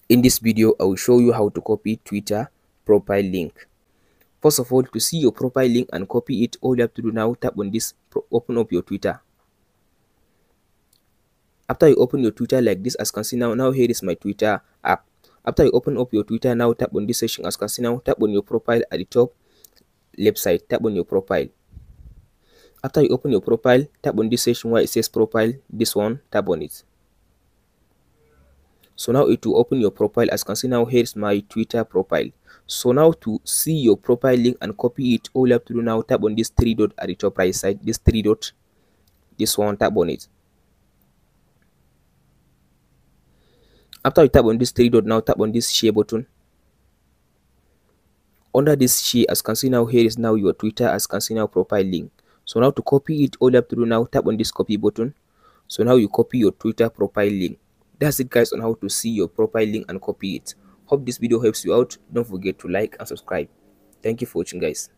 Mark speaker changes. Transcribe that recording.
Speaker 1: In this video, I will show you how to copy Twitter profile link. First of all, to see your profile link and copy it, all you have to do now, tap on this, open up your Twitter. After you open your Twitter like this, as you can see now here is my Twitter app. After you open up your Twitter, now tap on this section. As you can see now, tap on your profile at the top left side, tap on your profile. After you open your profile, tap on this section where it says profile, this one, tap on it. So now it will open your profile. As you can see now, here's my Twitter profile. So now to see your profile link and copy it, all you have to do now, tap on this three dot at the top right side, this three dot, this one, tap on it. After you tap on this three dot, now tap on this share button. Under this share, as you can see now, here is now your Twitter, as you can see now, profile link. So now to copy it, all you have to do now, tap on this copy button. So now you copy your Twitter profile link. That's it guys on how to see your profile link and copy it. Hope this video helps you out. Don't forget to like and subscribe. Thank you for watching guys.